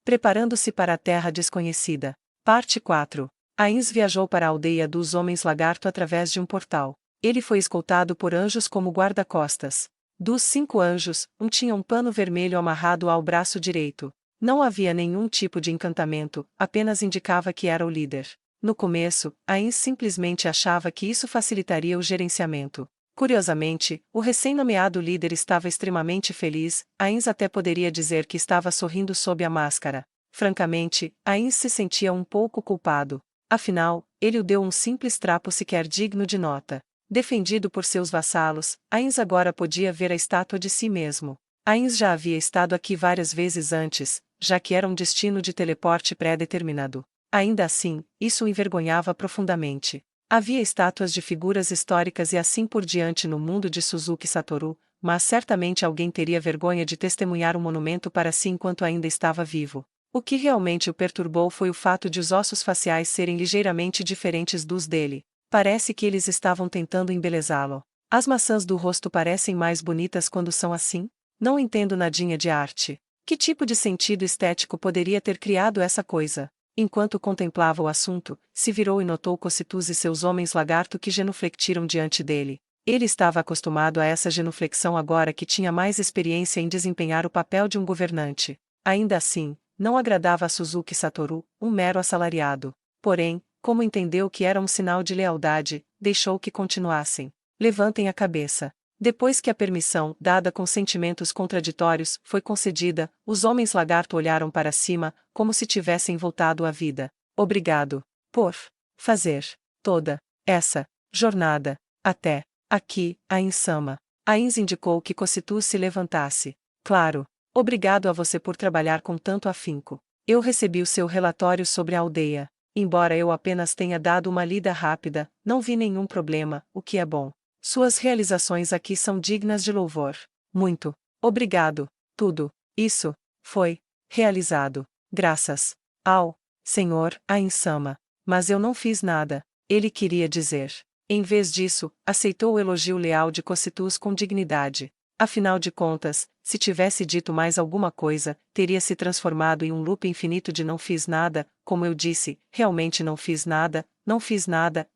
Preparando-se para a terra desconhecida. Parte 4. Ainz viajou para a aldeia dos Homens Lagarto através de um portal. Ele foi escoltado por anjos como guarda-costas. Dos 5 anjos, um tinha um pano vermelho amarrado ao braço direito. Não havia nenhum tipo de encantamento, apenas indicava que era o líder. No começo, Ainz simplesmente achava que isso facilitaria o gerenciamento. Curiosamente, o recém-nomeado líder estava extremamente feliz. Ainz até poderia dizer que estava sorrindo sob a máscara. Francamente, Ainz se sentia um pouco culpado. Afinal, ele o deu um simples trapo sequer digno de nota. Defendido por seus vassalos, Ainz agora podia ver a estátua de si mesmo. Ainz já havia estado aqui várias vezes antes, já que era um destino de teleporte pré-determinado. Ainda assim, isso o envergonhava profundamente. Havia estátuas de figuras históricas e assim por diante no mundo de Suzuki Satoru, mas certamente alguém teria vergonha de testemunhar um monumento para si enquanto ainda estava vivo. O que realmente o perturbou foi o fato de os ossos faciais serem ligeiramente diferentes dos dele. Parece que eles estavam tentando embelezá-lo. As maçãs do rosto parecem mais bonitas quando são assim? Não entendo nadinha de arte. Que tipo de sentido estético poderia ter criado essa coisa? Enquanto contemplava o assunto, se virou e notou Cocytus e seus homens lagarto que genufletiram diante dele. Ele estava acostumado a essa genuflexão agora que tinha mais experiência em desempenhar o papel de um governante. Ainda assim, não agradava a Suzuki Satoru, um mero assalariado. Porém, como entendeu que era um sinal de lealdade, deixou que continuassem. Levantem a cabeça. Depois que a permissão, dada com sentimentos contraditórios, foi concedida, os homens lagarto olharam para cima, como se tivessem voltado à vida. Obrigado por fazer toda essa jornada até aqui, Ainz-sama. Ainz indicou que Cocytus se levantasse. Claro. Obrigado a você por trabalhar com tanto afinco. Eu recebi o seu relatório sobre a aldeia. Embora eu apenas tenha dado uma lida rápida, não vi nenhum problema, o que é bom. Suas realizações aqui são dignas de louvor. Muito obrigado. Tudo isso foi realizado graças ao Senhor Ainz-sama. Mas eu não fiz nada, ele queria dizer. Em vez disso, aceitou o elogio leal de Cocytus com dignidade. Afinal de contas, se tivesse dito mais alguma coisa, teria se transformado em um loop infinito de não fiz nada, como eu disse, realmente não fiz nada,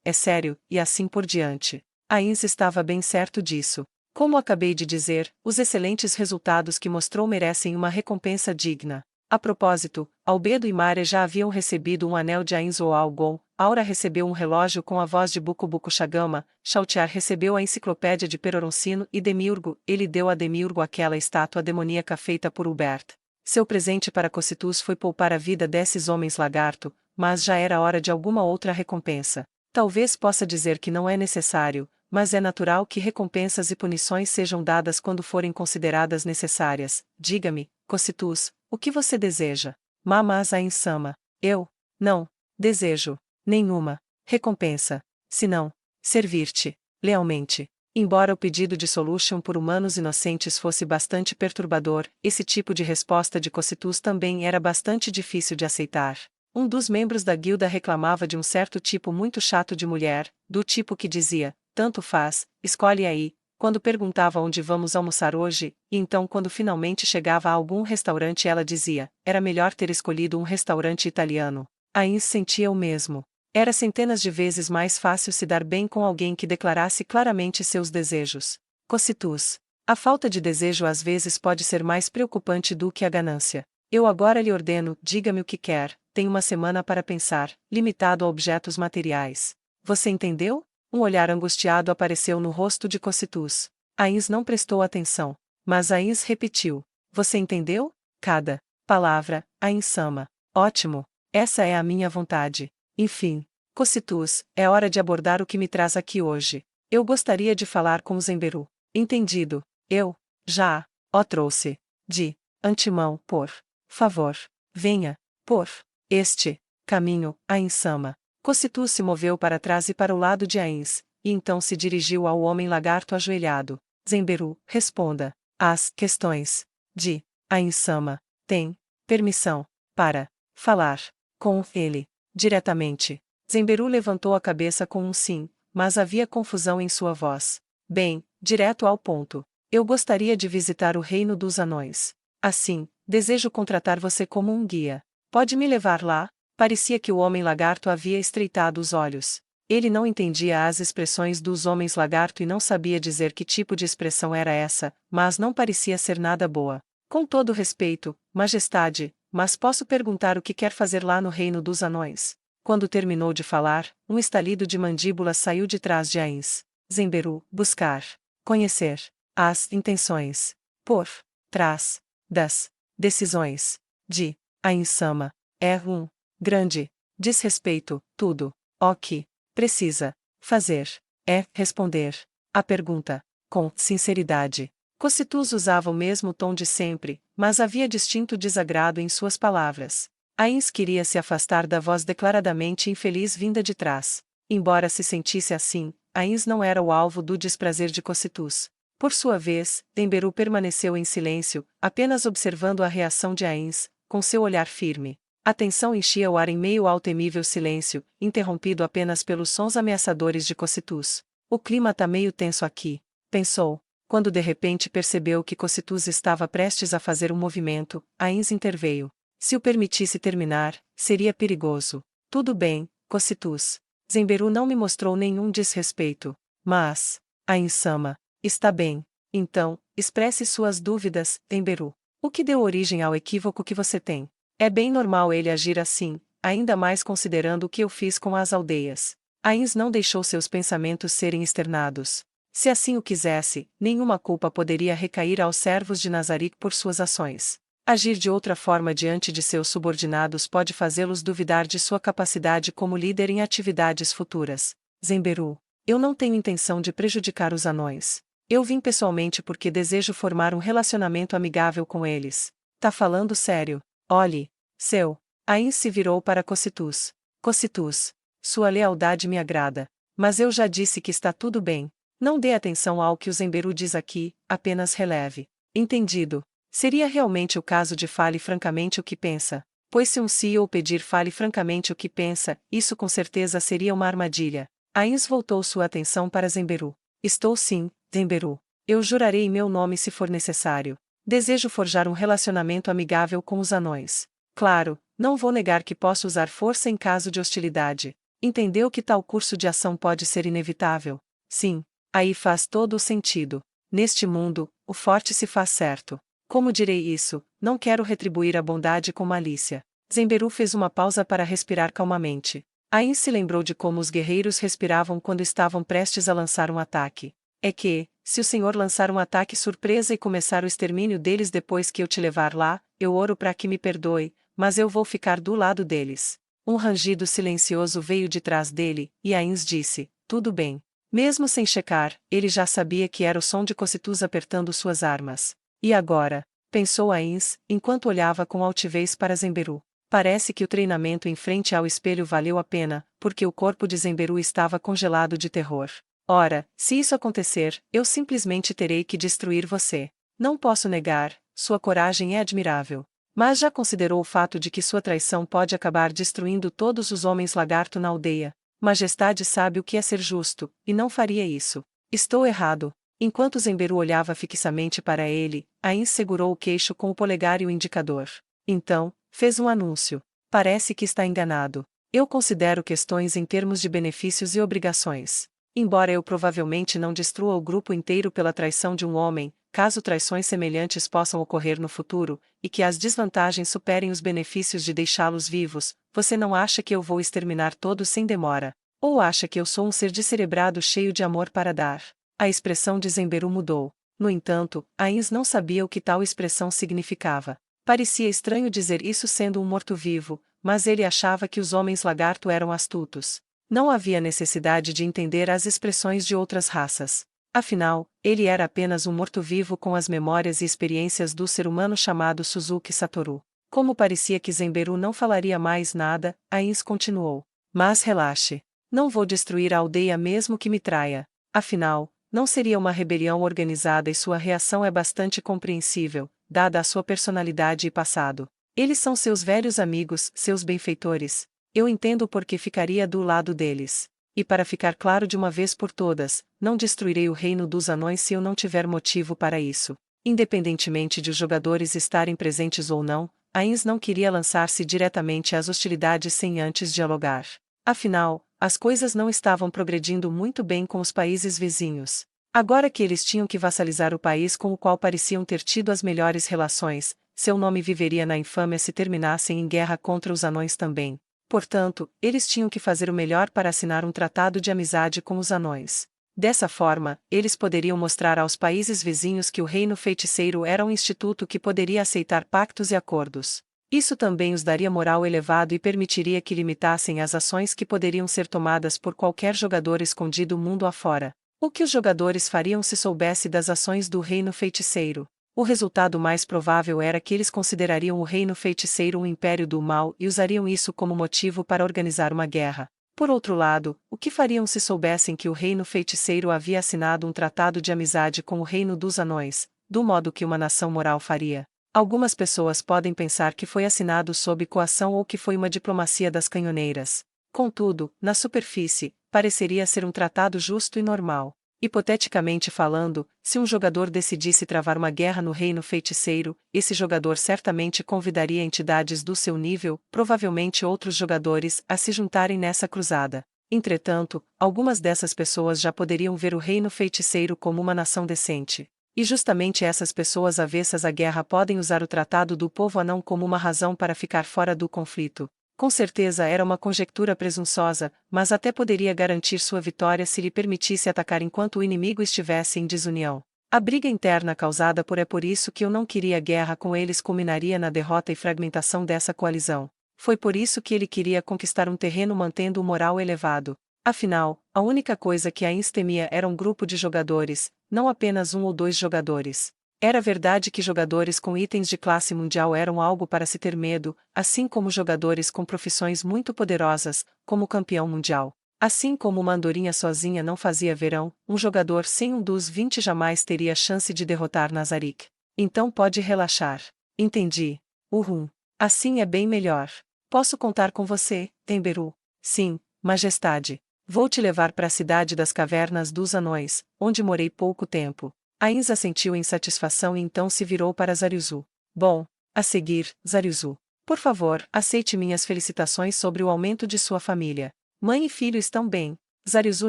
é sério, e assim por diante. Ainz estava bem certo disso. Como acabei de dizer, os excelentes resultados que mostrou merecem uma recompensa digna. A propósito, Albedo e Maria já haviam recebido um anel de Ainz ou Algon, Aura recebeu um relógio com a voz de Bukubuku Shagama, Chautiar recebeu a enciclopédia de Peroroncino e Demiurgo, ele deu a Demiurgo aquela estátua demoníaca feita por Hubert. Seu presente para Cocytus foi poupar a vida desses homens lagarto, mas já era hora de alguma outra recompensa. Talvez possa dizer que não é necessário, mas é natural que recompensas e punições sejam dadas quando forem consideradas necessárias. Diga-me, Cocytus, o que você deseja? Mas Ainz-sama. Eu? Não. Desejo nenhuma recompensa. Senão, servir-te lealmente. Embora o pedido de Solution por humanos inocentes fosse bastante perturbador, esse tipo de resposta de Cocytus também era bastante difícil de aceitar. Um dos membros da guilda reclamava de um certo tipo muito chato de mulher, do tipo que dizia, tanto faz, escolhe aí, quando perguntava onde vamos almoçar hoje, e então quando finalmente chegava a algum restaurante ela dizia, era melhor ter escolhido um restaurante italiano. Ainz sentia o mesmo. Era centenas de vezes mais fácil se dar bem com alguém que declarasse claramente seus desejos. Cocytus. A falta de desejo às vezes pode ser mais preocupante do que a ganância. Eu agora lhe ordeno, diga-me o que quer, tem uma semana para pensar, limitado a objetos materiais. Você entendeu? Um olhar angustiado apareceu no rosto de Cocytus. Ainz não prestou atenção. Mas Ainz repetiu. Você entendeu? Cada palavra, Ainz-sama. Ótimo. Essa é a minha vontade. Enfim, Cocytus, é hora de abordar o que me traz aqui hoje. Eu gostaria de falar com o Zenberu. Entendido. Eu, já, o trouxe. De antemão, por favor, venha, por este caminho, Ainz-sama. Cocytus se moveu para trás e para o lado de Ainz, e então se dirigiu ao homem lagarto ajoelhado. Zenberu, responda. As questões de Ainz-sama tem permissão para falar com ele diretamente. Zenberu levantou a cabeça com um sim, mas havia confusão em sua voz. Bem, direto ao ponto. Eu gostaria de visitar o reino dos anões. Assim, desejo contratar você como um guia. Pode me levar lá? Parecia que o homem lagarto havia estreitado os olhos. Ele não entendia as expressões dos homens lagarto e não sabia dizer que tipo de expressão era essa, mas não parecia ser nada boa. Com todo respeito, Majestade, mas posso perguntar o que quer fazer lá no reino dos anões? Quando terminou de falar, um estalido de mandíbula saiu de trás de Ains. Zemberu, buscar, conhecer, as intenções, por trás das decisões de Ains-sama. É um grande desrespeito, tudo o que precisa fazer é responder a pergunta com sinceridade. Cocytus usava o mesmo tom de sempre, mas havia distinto desagrado em suas palavras. Ains queria se afastar da voz declaradamente infeliz vinda de trás. Embora se sentisse assim, Ains não era o alvo do desprazer de Cocytus. Por sua vez, Zemberu permaneceu em silêncio, apenas observando a reação de Ains, com seu olhar firme. A tensão enchia o ar em meio ao temível silêncio, interrompido apenas pelos sons ameaçadores de Cocytus. O clima tá meio tenso aqui, pensou. Quando de repente percebeu que Cocytus estava prestes a fazer um movimento, Ains interveio. Se o permitisse terminar, seria perigoso. Tudo bem, Cocytus. Zemberu não me mostrou nenhum desrespeito. Mas, Ains-sama, está bem. Então, expresse suas dúvidas, Zemberu. O que deu origem ao equívoco que você tem? É bem normal ele agir assim, ainda mais considerando o que eu fiz com as aldeias. Ains não deixou seus pensamentos serem externados. Se assim o quisesse, nenhuma culpa poderia recair aos servos de Nazarick por suas ações. Agir de outra forma diante de seus subordinados pode fazê-los duvidar de sua capacidade como líder em atividades futuras. Zemberu, eu não tenho intenção de prejudicar os anões. Eu vim pessoalmente porque desejo formar um relacionamento amigável com eles. Tá falando sério? Olhe, seu. Ains se virou para Cocytus. Cocytus, sua lealdade me agrada. Mas eu já disse que está tudo bem. Não dê atenção ao que o Zemberu diz aqui, apenas releve. Entendido. Seria realmente o caso de fale francamente o que pensa. Pois se um CEO pedir fale francamente o que pensa, isso com certeza seria uma armadilha. Ains voltou sua atenção para Zemberu. Estou sim, Zemberu. Eu jurarei em meu nome se for necessário. Desejo forjar um relacionamento amigável com os anões. Claro, não vou negar que posso usar força em caso de hostilidade. Entendeu que tal curso de ação pode ser inevitável? Sim. Aí faz todo o sentido. Neste mundo, o forte se faz certo. Como direi isso? Não quero retribuir a bondade com malícia. Zemberu fez uma pausa para respirar calmamente. Ains se lembrou de como os guerreiros respiravam quando estavam prestes a lançar um ataque. É que, se o senhor lançar um ataque surpresa e começar o extermínio deles depois que eu te levar lá, eu oro para que me perdoe, mas eu vou ficar do lado deles. Um rangido silencioso veio de trás dele, e Ains disse, tudo bem. Mesmo sem checar, ele já sabia que era o som de Cocytus apertando suas armas. E agora? Pensou Ains, enquanto olhava com altivez para Zemberu. Parece que o treinamento em frente ao espelho valeu a pena, porque o corpo de Zemberu estava congelado de terror. Ora, se isso acontecer, eu simplesmente terei que destruir você. Não posso negar, sua coragem é admirável. Mas já considerou o fato de que sua traição pode acabar destruindo todos os homens lagarto na aldeia? Majestade sabe o que é ser justo, e não faria isso. Estou errado. Enquanto Zemberu olhava fixamente para ele, Ains segurou o queixo com o polegar e o indicador. Então, fez um anúncio. Parece que está enganado. Eu considero questões em termos de benefícios e obrigações. Embora eu provavelmente não destrua o grupo inteiro pela traição de um homem, caso traições semelhantes possam ocorrer no futuro, e que as desvantagens superem os benefícios de deixá-los vivos, você não acha que eu vou exterminar todos sem demora? Ou acha que eu sou um ser descerebrado cheio de amor para dar? A expressão de Zemberu mudou. No entanto, Ains não sabia o que tal expressão significava. Parecia estranho dizer isso sendo um morto-vivo, mas ele achava que os homens lagarto eram astutos. Não havia necessidade de entender as expressões de outras raças. Afinal, ele era apenas um morto-vivo com as memórias e experiências do ser humano chamado Suzuki Satoru. Como parecia que Zemberu não falaria mais nada, Ains continuou. Mas relaxe. Não vou destruir a aldeia mesmo que me traia. Afinal, não seria uma rebelião organizada e sua reação é bastante compreensível, dada a sua personalidade e passado. Eles são seus velhos amigos, seus benfeitores. Eu entendo por que ficaria do lado deles. E para ficar claro de uma vez por todas, não destruirei o reino dos anões se eu não tiver motivo para isso. Independentemente de os jogadores estarem presentes ou não, Ainz não queria lançar-se diretamente às hostilidades sem antes dialogar. Afinal, as coisas não estavam progredindo muito bem com os países vizinhos. Agora que eles tinham que vassalizar o país com o qual pareciam ter tido as melhores relações, seu nome viveria na infâmia se terminassem em guerra contra os anões também. Portanto, eles tinham que fazer o melhor para assinar um tratado de amizade com os anões. Dessa forma, eles poderiam mostrar aos países vizinhos que o Reino Feiticeiro era um instituto que poderia aceitar pactos e acordos. Isso também os daria moral elevado e permitiria que limitassem as ações que poderiam ser tomadas por qualquer jogador escondido mundo afora. O que os jogadores fariam se soubesse das ações do Reino Feiticeiro? O resultado mais provável era que eles considerariam o Reino Feiticeiro um império do mal e usariam isso como motivo para organizar uma guerra. Por outro lado, o que fariam se soubessem que o Reino Feiticeiro havia assinado um tratado de amizade com o Reino dos Anões, do modo que uma nação moral faria? Algumas pessoas podem pensar que foi assinado sob coação ou que foi uma diplomacia das canhoneiras. Contudo, na superfície, pareceria ser um tratado justo e normal. Hipoteticamente falando, se um jogador decidisse travar uma guerra no Reino Feiticeiro, esse jogador certamente convidaria entidades do seu nível, provavelmente outros jogadores, a se juntarem nessa cruzada. Entretanto, algumas dessas pessoas já poderiam ver o Reino Feiticeiro como uma nação decente. E justamente essas pessoas avessas à guerra podem usar o Tratado do Povo Anão como uma razão para ficar fora do conflito. Com certeza era uma conjectura presunçosa, mas até poderia garantir sua vitória se lhe permitisse atacar enquanto o inimigo estivesse em desunião. A briga interna causada por isso que eu não queria guerra com eles culminaria na derrota e fragmentação dessa coalizão. Foi por isso que ele queria conquistar um terreno mantendo o moral elevado. Afinal, a única coisa que Ainz temia era um grupo de jogadores, não apenas um ou dois jogadores. Era verdade que jogadores com itens de classe mundial eram algo para se ter medo, assim como jogadores com profissões muito poderosas, como o campeão mundial. Assim como uma andorinha sozinha não fazia verão, um jogador sem um dos 20 jamais teria chance de derrotar Nazarick. Então pode relaxar. Entendi. Uhum. Assim é bem melhor. Posso contar com você, Tenberu? Sim, Majestade. Vou te levar para a cidade das cavernas dos anões, onde morei pouco tempo. Ainz assentiu em satisfação e então se virou para Zaryuzu. Bom, a seguir, Zaryuzu. Por favor, aceite minhas felicitações sobre o aumento de sua família. Mãe e filho estão bem. Zaryuzu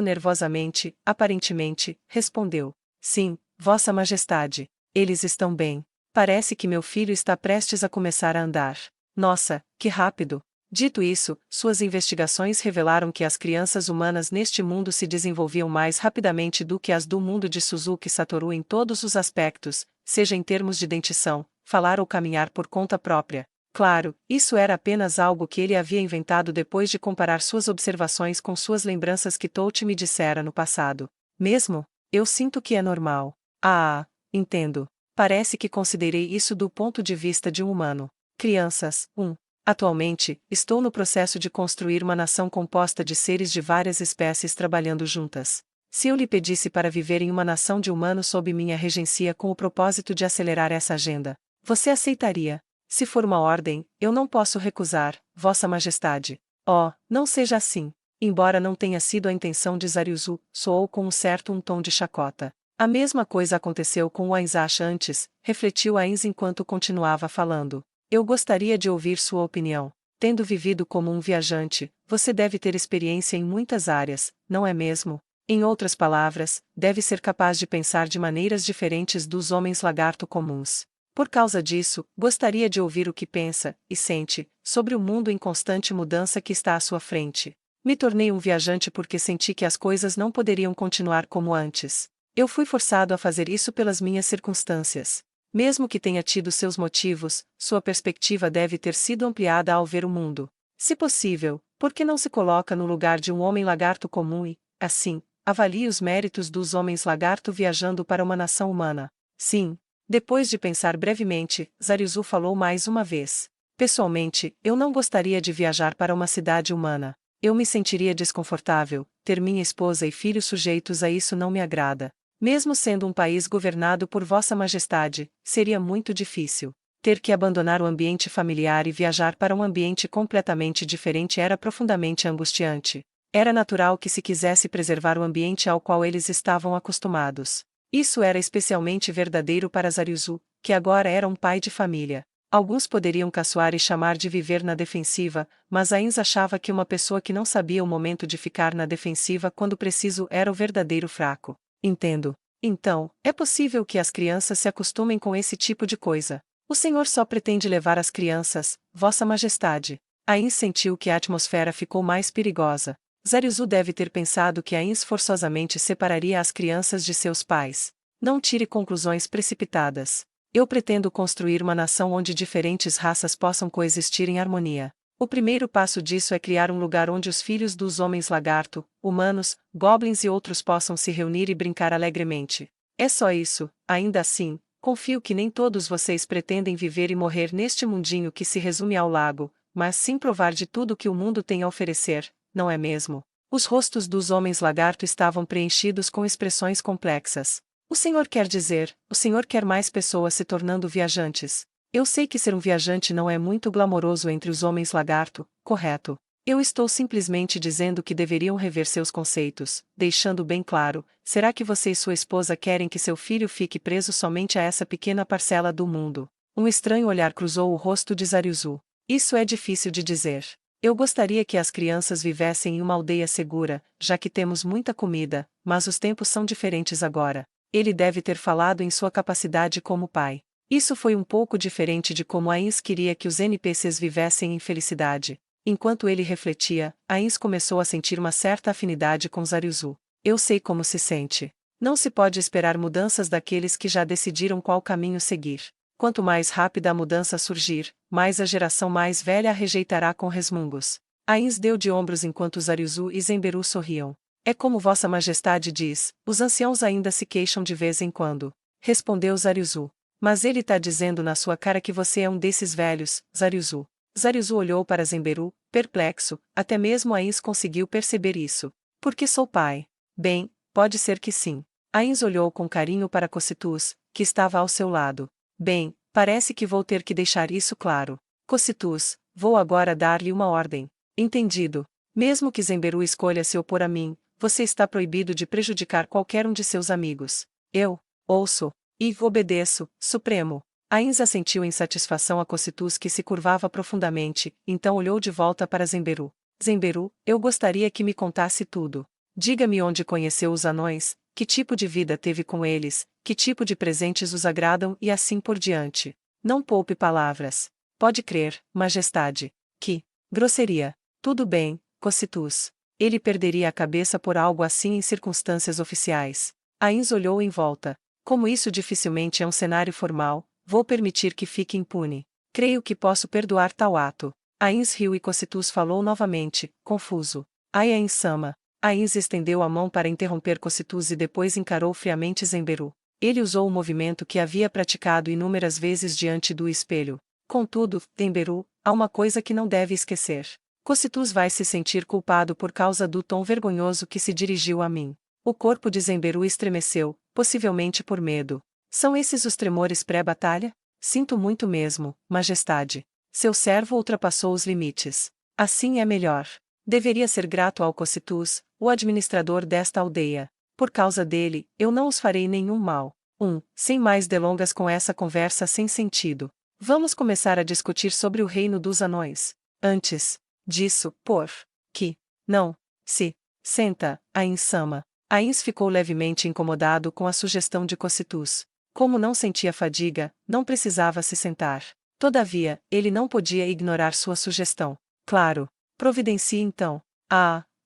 nervosamente, aparentemente, respondeu. Sim, Vossa Majestade. Eles estão bem. Parece que meu filho está prestes a começar a andar. Nossa, que rápido! Dito isso, suas investigações revelaram que as crianças humanas neste mundo se desenvolviam mais rapidamente do que as do mundo de Suzuki Satoru em todos os aspectos, seja em termos de dentição, falar ou caminhar por conta própria. Claro, isso era apenas algo que ele havia inventado depois de comparar suas observações com suas lembranças que Touch me dissera no passado. Mesmo? Eu sinto que é normal. Ah, entendo. Parece que considerei isso do ponto de vista de um humano. Crianças, Atualmente, estou no processo de construir uma nação composta de seres de várias espécies trabalhando juntas. Se eu lhe pedisse para viver em uma nação de humanos sob minha regencia com o propósito de acelerar essa agenda, você aceitaria? Se for uma ordem, eu não posso recusar, Vossa Majestade. Oh, não seja assim. Embora não tenha sido a intenção de Zaryuzu, soou com um tom de chacota. A mesma coisa aconteceu com o Ainzash antes, refletiu Ainz enquanto continuava falando. Eu gostaria de ouvir sua opinião. Tendo vivido como um viajante, você deve ter experiência em muitas áreas, não é mesmo? Em outras palavras, deve ser capaz de pensar de maneiras diferentes dos homens lagarto comuns. Por causa disso, gostaria de ouvir o que pensa, e sente, sobre o mundo em constante mudança que está à sua frente. Me tornei um viajante porque senti que as coisas não poderiam continuar como antes. Eu fui forçado a fazer isso pelas minhas circunstâncias. Mesmo que tenha tido seus motivos, sua perspectiva deve ter sido ampliada ao ver o mundo. Se possível, por que não se coloca no lugar de um homem lagarto comum e, assim, avalie os méritos dos homens lagarto viajando para uma nação humana? Sim. Depois de pensar brevemente, Zaryuzu falou mais uma vez. Pessoalmente, eu não gostaria de viajar para uma cidade humana. Eu me sentiria desconfortável, ter minha esposa e filhos sujeitos a isso não me agrada. Mesmo sendo um país governado por Vossa Majestade, seria muito difícil. Ter que abandonar o ambiente familiar e viajar para um ambiente completamente diferente era profundamente angustiante. Era natural que se quisesse preservar o ambiente ao qual eles estavam acostumados. Isso era especialmente verdadeiro para Zariuzu, que agora era um pai de família. Alguns poderiam caçoar e chamar de viver na defensiva, mas Ains achava que uma pessoa que não sabia o momento de ficar na defensiva quando preciso era o verdadeiro fraco. Entendo. Então, é possível que as crianças se acostumem com esse tipo de coisa. O senhor só pretende levar as crianças, Vossa Majestade. Ains sentiu que a atmosfera ficou mais perigosa. Zariuzu deve ter pensado que Ains forçosamente separaria as crianças de seus pais. Não tire conclusões precipitadas. Eu pretendo construir uma nação onde diferentes raças possam coexistir em harmonia. O primeiro passo disso é criar um lugar onde os filhos dos homens lagarto, humanos, goblins e outros possam se reunir e brincar alegremente. É só isso. Ainda assim, confio que nem todos vocês pretendem viver e morrer neste mundinho que se resume ao lago, mas sim provar de tudo que o mundo tem a oferecer, não é mesmo? Os rostos dos homens lagarto estavam preenchidos com expressões complexas. O senhor quer dizer, o senhor quer mais pessoas se tornando viajantes. Eu sei que ser um viajante não é muito glamouroso entre os homens lagarto, correto? Eu estou simplesmente dizendo que deveriam rever seus conceitos, deixando bem claro, será que você e sua esposa querem que seu filho fique preso somente a essa pequena parcela do mundo? Um estranho olhar cruzou o rosto de Zariuzu. Isso é difícil de dizer. Eu gostaria que as crianças vivessem em uma aldeia segura, já que temos muita comida, mas os tempos são diferentes agora. Ele deve ter falado em sua capacidade como pai. Isso foi um pouco diferente de como Ains queria que os NPCs vivessem em felicidade. Enquanto ele refletia, Ains começou a sentir uma certa afinidade com Zariuzu. Eu sei como se sente. Não se pode esperar mudanças daqueles que já decidiram qual caminho seguir. Quanto mais rápida a mudança surgir, mais a geração mais velha a rejeitará com resmungos. Ains deu de ombros enquanto Zariuzu e Zenberu sorriam. É como Vossa Majestade diz, os anciãos ainda se queixam de vez em quando. Respondeu Zariuzu. Mas ele tá dizendo na sua cara que você é um desses velhos, Zariuzu. Zariuzu olhou para Zenberu, perplexo, até mesmo Ains conseguiu perceber isso. Porque sou pai. Bem, pode ser que sim. Ains olhou com carinho para Cocitus, que estava ao seu lado. Bem, parece que vou ter que deixar isso claro. Cocitus, vou agora dar-lhe uma ordem. Entendido. Mesmo que Zenberu escolha se opor a mim, você está proibido de prejudicar qualquer um de seus amigos. Eu ouço e obedeço, Supremo. Ains assentiu em satisfação a Cocitus que se curvava profundamente, então olhou de volta para Zenberu. Zenberu, eu gostaria que me contasse tudo. Diga-me onde conheceu os anões, que tipo de vida teve com eles, que tipo de presentes os agradam e assim por diante. Não poupe palavras. Pode crer, Majestade. Que grosseria. Tudo bem, Cocitus. Ele perderia a cabeça por algo assim em circunstâncias oficiais. Ains olhou em volta. Como isso dificilmente é um cenário formal, vou permitir que fique impune. Creio que posso perdoar tal ato. Ains riu e Cocitus falou novamente, confuso. Ai Ains-sama. Ains estendeu a mão para interromper Cocitus e depois encarou friamente Zenberu. Ele usou o movimento que havia praticado inúmeras vezes diante do espelho. Contudo, Zenberu, há uma coisa que não deve esquecer. Cocitus vai se sentir culpado por causa do tom vergonhoso que se dirigiu a mim. O corpo de Zenberu estremeceu, possivelmente por medo. São esses os tremores pré-batalha? Sinto muito mesmo, Majestade. Seu servo ultrapassou os limites. Assim é melhor. Deveria ser grato ao Cocitus, o administrador desta aldeia. Por causa dele, eu não os farei nenhum mal. Sem mais delongas com essa conversa sem sentido. Vamos começar a discutir sobre o reino dos anões. Antes disso, não, se, senta, Ains-sama. Ains ficou levemente incomodado com a sugestão de Cocitus. Como não sentia fadiga, não precisava se sentar. Todavia, ele não podia ignorar sua sugestão. Claro. Providencie então.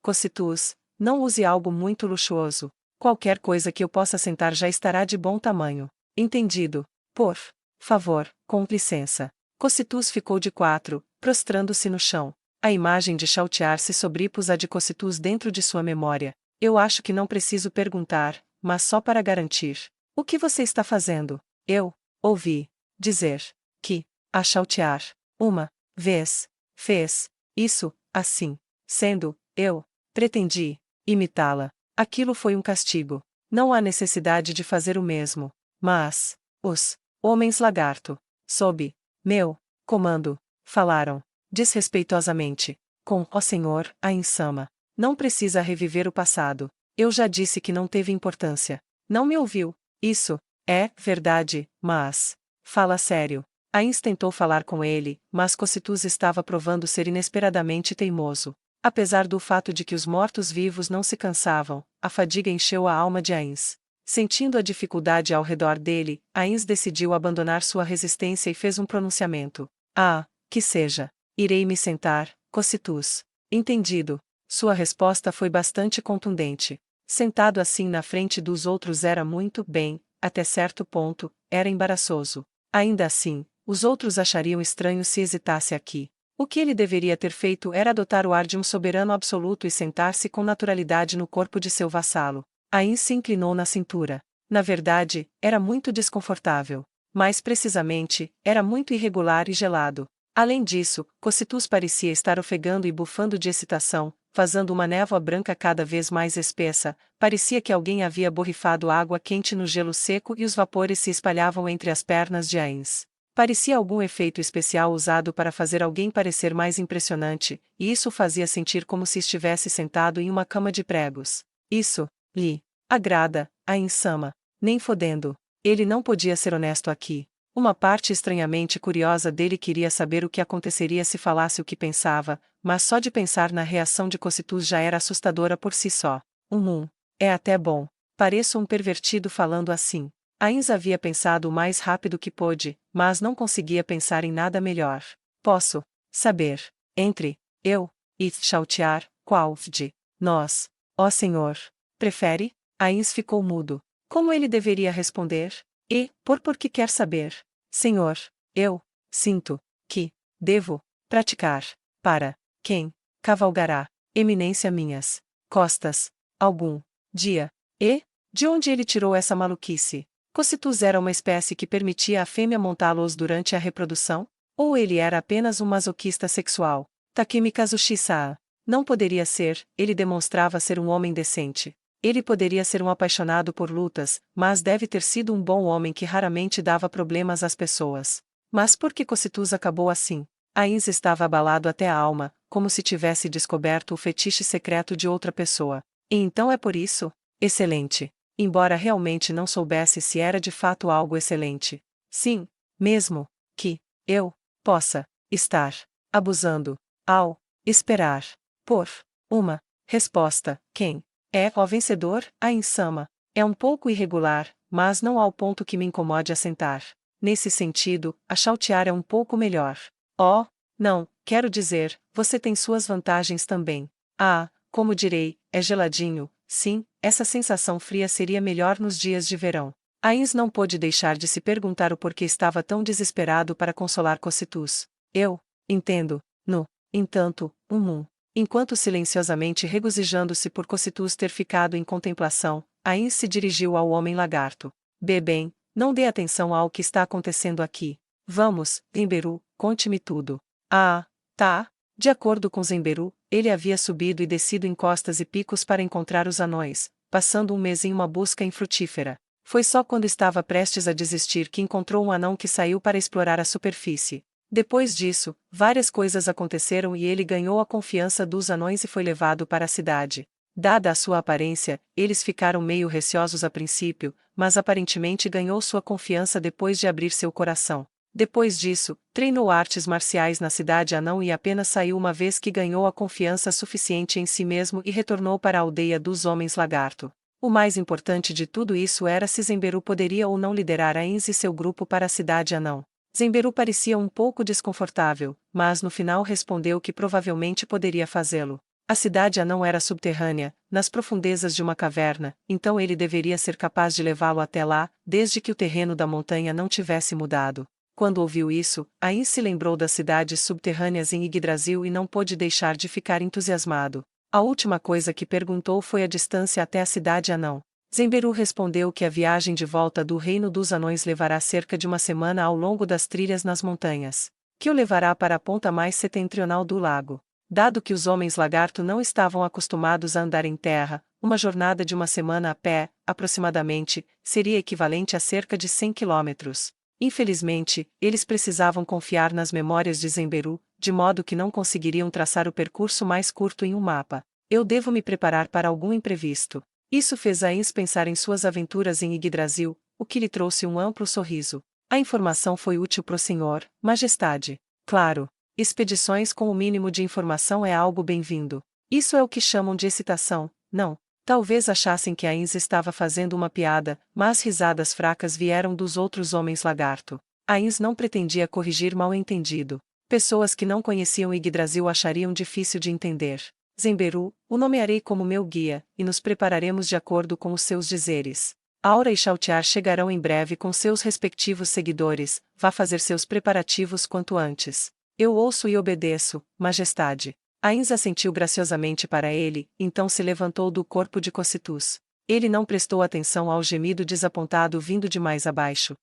Cocitus, não use algo muito luxuoso. Qualquer coisa que eu possa sentar já estará de bom tamanho. Entendido. Por favor, com licença. Cocitus ficou de quatro, prostrando-se no chão. A imagem de Chautiar se sobrepôs à de Cocitus dentro de sua memória. Eu acho que não preciso perguntar, mas só para garantir. O que você está fazendo? Eu ouvi dizer que a Chautiar uma vez fez isso, assim. Sendo, eu pretendi imitá-la. Aquilo foi um castigo. Não há necessidade de fazer o mesmo. Mas os homens lagarto, sob meu comando, falaram desrespeitosamente com ó Senhor, Ains-sama. Não precisa reviver o passado. Eu já disse que não teve importância. Não me ouviu. Isso é verdade, mas... Fala sério. Ains tentou falar com ele, mas Cocytus estava provando ser inesperadamente teimoso. Apesar do fato de que os mortos-vivos não se cansavam, a fadiga encheu a alma de Ains. Sentindo a dificuldade ao redor dele, Ains decidiu abandonar sua resistência e fez um pronunciamento. Ah, que seja. Irei me sentar, Cocytus. Entendido. Sua resposta foi bastante contundente. Sentado assim na frente dos outros era muito bem, até certo ponto, era embaraçoso. Ainda assim, os outros achariam estranho se hesitasse aqui. O que ele deveria ter feito era adotar o ar de um soberano absoluto e sentar-se com naturalidade no corpo de seu vassalo. Ains se inclinou na cintura. Na verdade, era muito desconfortável. Mais precisamente, era muito irregular e gelado. Além disso, Cocytus parecia estar ofegando e bufando de excitação, vazando uma névoa branca cada vez mais espessa. Parecia que alguém havia borrifado água quente no gelo seco e os vapores se espalhavam entre as pernas de Ains. Parecia algum efeito especial usado para fazer alguém parecer mais impressionante, e isso o fazia sentir como se estivesse sentado em uma cama de pregos. Isso lhe agrada, Ains-sama. Nem fodendo. Ele não podia ser honesto aqui. Uma parte estranhamente curiosa dele queria saber o que aconteceria se falasse o que pensava, mas só de pensar na reação de Cocytus já era assustadora por si só. É até bom. Pareço um pervertido falando assim. Ains havia pensado o mais rápido que pôde, mas não conseguia pensar em nada melhor. Posso saber, entre eu e Chautiar, qual de nós, ó Senhor, prefere? Ains ficou mudo. Como ele deveria responder? Porque quer saber? Senhor, eu sinto que devo praticar para quem cavalgará eminência minhas costas algum dia. E de onde ele tirou essa maluquice? Cocytus era uma espécie que permitia à fêmea montá-los durante a reprodução? Ou ele era apenas um masoquista sexual? Takemi Kazushi-san. Não poderia ser, ele demonstrava ser um homem decente. Ele poderia ser um apaixonado por lutas, mas deve ter sido um bom homem que raramente dava problemas às pessoas. Mas por que Cocytus acabou assim? Ains estava abalado até a alma, como se tivesse descoberto o fetiche secreto de outra pessoa. E então é por isso? Excelente. Embora realmente não soubesse se era de fato algo excelente. Sim, mesmo que eu possa estar abusando ao esperar por uma resposta. Quem é o vencedor? Ains-sama. É um pouco irregular, mas não ao ponto que me incomode assentar. Nesse sentido, a Chautiar é um pouco melhor. Oh, não, quero dizer, você tem suas vantagens também. Ah, como direi, é geladinho. Sim, essa sensação fria seria melhor nos dias de verão. Ains não pôde deixar de se perguntar o porquê estava tão desesperado para consolar Cocytus. Eu entendo. No entanto, enquanto silenciosamente regozijando-se por Cocytus ter ficado em contemplação, Ains se dirigiu ao homem-lagarto. Bem, não dê atenção ao que está acontecendo aqui. Vamos, Zemberu, conte-me tudo. Ah, tá. De acordo com Zemberu, ele havia subido e descido encostas e picos para encontrar os anões, passando um mês em uma busca infrutífera. Foi só quando estava prestes a desistir que encontrou um anão que saiu para explorar a superfície. Depois disso, várias coisas aconteceram e ele ganhou a confiança dos anões e foi levado para a cidade. Dada a sua aparência, eles ficaram meio receosos a princípio, mas aparentemente ganhou sua confiança depois de abrir seu coração. Depois disso, treinou artes marciais na cidade anão e apenas saiu uma vez que ganhou a confiança suficiente em si mesmo e retornou para a aldeia dos homens lagarto. O mais importante de tudo isso era se Zemberu poderia ou não liderar Ains e seu grupo para a cidade anão. Zemberu parecia um pouco desconfortável, mas no final respondeu que provavelmente poderia fazê-lo. A cidade anão era subterrânea, nas profundezas de uma caverna, então ele deveria ser capaz de levá-lo até lá, desde que o terreno da montanha não tivesse mudado. Quando ouviu isso, Ains se lembrou das cidades subterrâneas em Yggdrasil e não pôde deixar de ficar entusiasmado. A última coisa que perguntou foi a distância até a cidade anão. Zemberu respondeu que a viagem de volta do reino dos anões levará cerca de uma semana ao longo das trilhas nas montanhas, que o levará para a ponta mais setentrional do lago. Dado que os homens lagarto não estavam acostumados a andar em terra, uma jornada de uma semana a pé, aproximadamente, seria equivalente a cerca de 100 quilômetros. Infelizmente, eles precisavam confiar nas memórias de Zemberu, de modo que não conseguiriam traçar o percurso mais curto em um mapa. Eu devo me preparar para algum imprevisto. Isso fez Ains pensar em suas aventuras em Yggdrasil, o que lhe trouxe um amplo sorriso. A informação foi útil pro senhor, majestade. Claro. Expedições com o mínimo de informação é algo bem-vindo. Isso é o que chamam de excitação, não? Talvez achassem que Ainz estava fazendo uma piada, mas risadas fracas vieram dos outros homens lagarto. Ainz não pretendia corrigir mal-entendido. Pessoas que não conheciam Yggdrasil achariam difícil de entender. Zemberu, o nomearei como meu guia, e nos prepararemos de acordo com os seus dizeres. Aura e Chautiar chegarão em breve com seus respectivos seguidores, vá fazer seus preparativos quanto antes. Eu ouço e obedeço, majestade. Ainz assentiu graciosamente para ele, então se levantou do corpo de Cocytus. Ele não prestou atenção ao gemido desapontado vindo de mais abaixo.